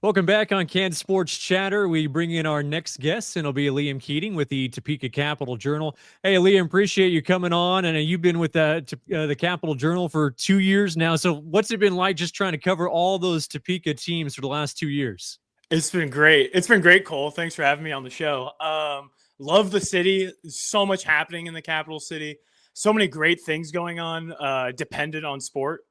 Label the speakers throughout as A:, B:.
A: Welcome back on Kansas Sports Chatter. We bring in our next guest, and it'll be Liam Keating with the Topeka Capital-Journal. Hey, Liam, appreciate you coming on. And you've been with the Capital-Journal for 2 years now. So what's it been like just trying to cover all those Topeka teams for the last 2 years?
B: It's been great. It's been great, Cole. Thanks for having me on the show. Love the city. So much happening in the capital city. So many great things going on, dependent on sport.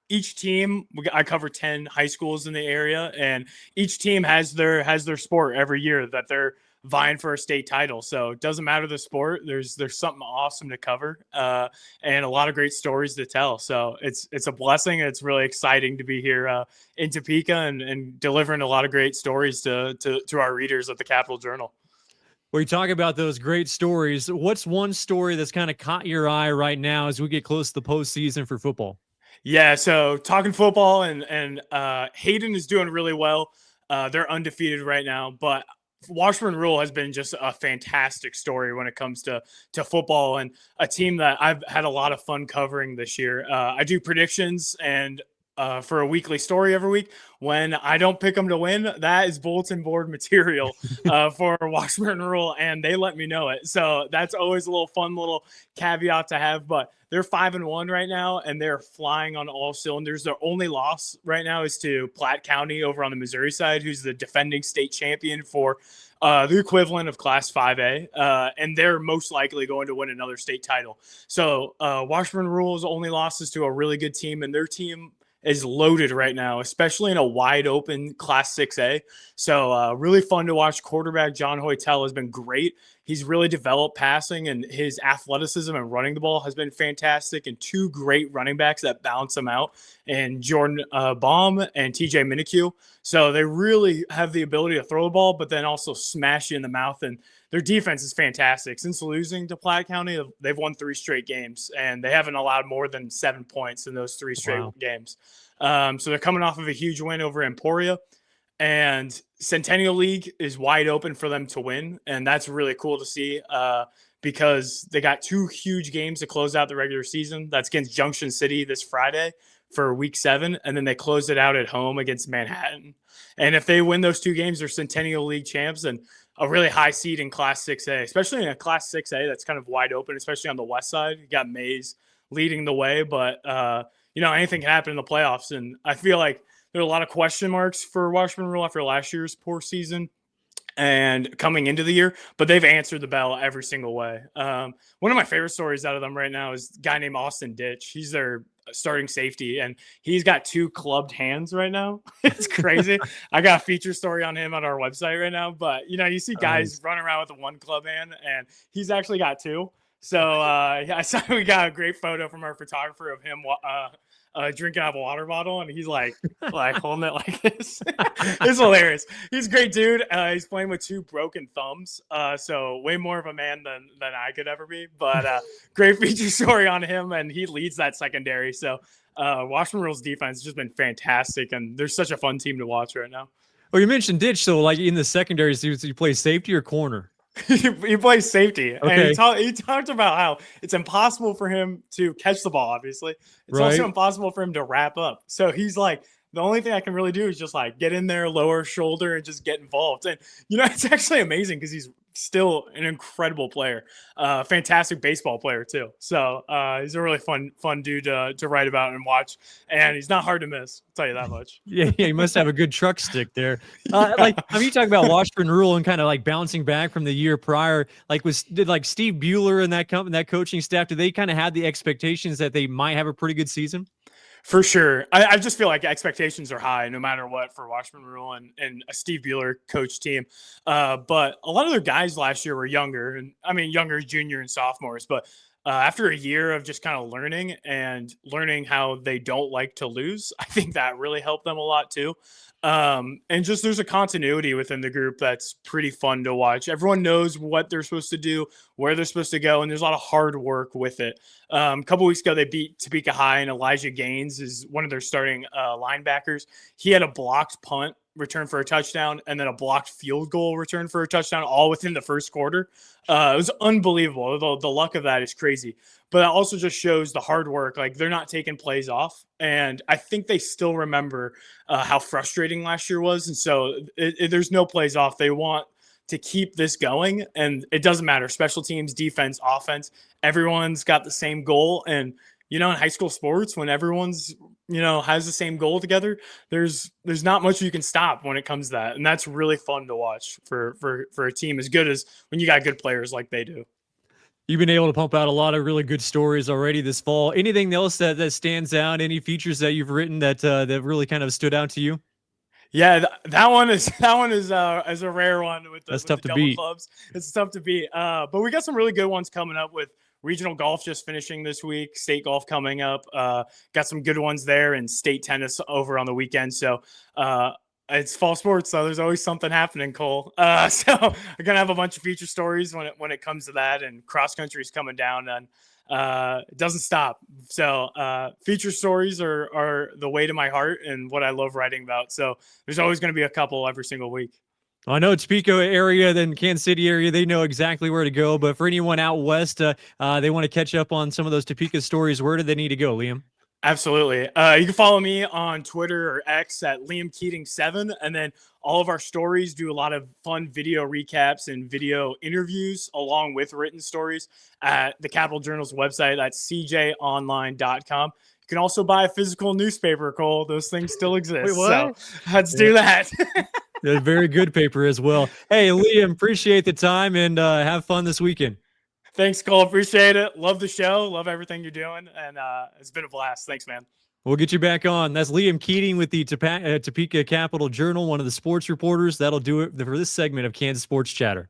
B: Each team, I cover 10 high schools in the area, and each team has their sport every year that they're vying for a state title. So it doesn't matter the sport. There's something awesome to cover, and a lot of great stories to tell. So it's a blessing. It's really exciting to be here in Topeka and delivering a lot of great stories to our readers of the Capital-Journal.
A: Well, you talk about those great stories. What's one story that's kind of caught your eye right now as we get close to the postseason for football?
B: Yeah, so talking football and Hayden is doing really well. They're undefeated right now, but Washburn Rural has been just a fantastic story when it comes to football, and a team that I've had a lot of fun covering this year. I do predictions and for a weekly story every week. When I don't pick them to win, that is bulletin board material for Washburn Rural, and they let me know it. So that's always a little fun little caveat to have. But they're 5-1 right now, and they're flying on all cylinders. Their only loss right now is to Platte County over on the Missouri side, who's the defending state champion for the equivalent of Class 5A, and they're most likely going to win another state title. So Washburn Rural's only loss is to a really good team, and their team is loaded right now, especially in a wide open Class 6A. So really fun to watch. Quarterback John Hoytel has been great. He's really developed passing, and his athleticism and running the ball has been fantastic. And two great running backs that bounce him out, and Jordan Baum and TJ Minikue. So they really have the ability to throw the ball, but then also smash you in the mouth. And their defense is fantastic. Since losing to Platte County, they've won 3 straight games, and they haven't allowed more than 7 points in those 3 straight games. So they're coming off of a huge win over Emporia, and Centennial League is wide open for them to win. And that's really cool to see because they got 2 huge games to close out the regular season. That's against Junction City this Friday for week 7. And then they close it out at home against Manhattan. And if they win those 2 games, they're Centennial League champs and a really high seed in Class 6A, especially in a Class 6A that's kind of wide open, especially on the west side. You got Mays leading the way, but anything can happen in the playoffs. And I feel like there are a lot of question marks for Washburn Rural after last year's poor season and coming into the year, but they've answered the bell every single way. One of my favorite stories out of them right now is a guy named Austin Ditch. He's their starting safety, and he's got 2 clubbed hands right now. It's crazy. I got a feature story on him on our website right now, but you see guys run around with a 1 club hand, and he's actually got 2. So I saw we got a great photo from our photographer of him drinking out of a water bottle, and he's like holding it like this. It's hilarious. He's a great dude. He's playing with 2 broken thumbs, so way more of a man than I could ever be. But great feature story on him, and he leads that secondary. So Washburn Rural's defense has just been fantastic, and they're such a fun team to watch right now.
A: Well, you mentioned Ditch, so like in the secondary, so you play safety or corner?
B: He plays safety.
A: Okay.
B: And he talked about how it's impossible for him to catch the ball, obviously. It's also impossible for him to wrap up. So he's like, the only thing I can really do is just like get in there, lower shoulder, and just get involved. And, it's actually amazing because he's still an incredible player, fantastic baseball player too. So he's a really fun dude to write about and watch. And he's not hard to miss, I'll tell you that much.
A: Yeah, he must have a good truck stick there. You talk about Washburn Rural and kind of like bouncing back from the year prior. Did Steve Bueller and that coaching staff, do they kind of have the expectations that they might have a pretty good season?
B: For sure. I just feel like expectations are high no matter what for Washburn Rural and a Steve Bueller coach team. But a lot of their guys last year were younger, and I mean younger junior and sophomores. But after a year of just kind of learning how they don't like to lose, I think that really helped them a lot too. And just there's a continuity within the group that's pretty fun to watch. Everyone knows what they're supposed to do, where they're supposed to go, and there's a lot of hard work with it. A couple weeks ago, they beat Topeka High, and Elijah Gaines is one of their starting linebackers. He had a blocked punt return for a touchdown and then a blocked field goal return for a touchdown, all within the first quarter. It was unbelievable. The luck of that is crazy. But it also just shows the hard work. Like, they're not taking plays off. And I think they still remember how frustrating last year was. And so there's no plays off. They want to keep this going. And it doesn't matter. Special teams, defense, offense, everyone's got the same goal. And, in high school sports, when everyone's, has the same goal together, there's not much you can stop when it comes to that. And that's really fun to watch for a team as good as when you got good players like they do.
A: You've been able to pump out a lot of really good stories already this fall. Anything else that stands out? Any features that you've written that really kind of stood out to you?
B: Yeah, that one is a rare one with
A: That's
B: the
A: tough to
B: double
A: beat.
B: clubs. It's tough to beat. But we got some really good ones coming up with regional golf just finishing this week, state golf coming up. Got some good ones there, and state tennis over on the weekend. So it's fall sports, so there's always something happening, Cole. So we're gonna have a bunch of feature stories when it comes to that, and cross country is coming down, and it doesn't stop. So feature stories are the way to my heart and what I love writing about. So there's always going to be a couple every single week.
A: I know Topeka-area, then Kansas City area, they know exactly where to go. But for anyone out west, they want to catch up on some of those Topeka stories. Where do they need to go, Liam?
B: Absolutely. You can follow me on Twitter or X at Liam Keating 7. And then all of our stories do a lot of fun video recaps and video interviews along with written stories at the Capital-Journal's website. That's cjonline.com. You can also buy a physical newspaper, Cole. Those things still exist.
A: Wait, what?
B: So let's do that.
A: A very good paper as well. Hey, Liam, appreciate the time, and have fun this weekend.
B: Thanks, Cole. Appreciate it. Love the show. Love everything you're doing. And it's been a blast. Thanks, man.
A: We'll get you back on. That's Liam Keating with the Topeka Capital-Journal, one of the sports reporters. That'll do it for this segment of Kansas Sports Chatter.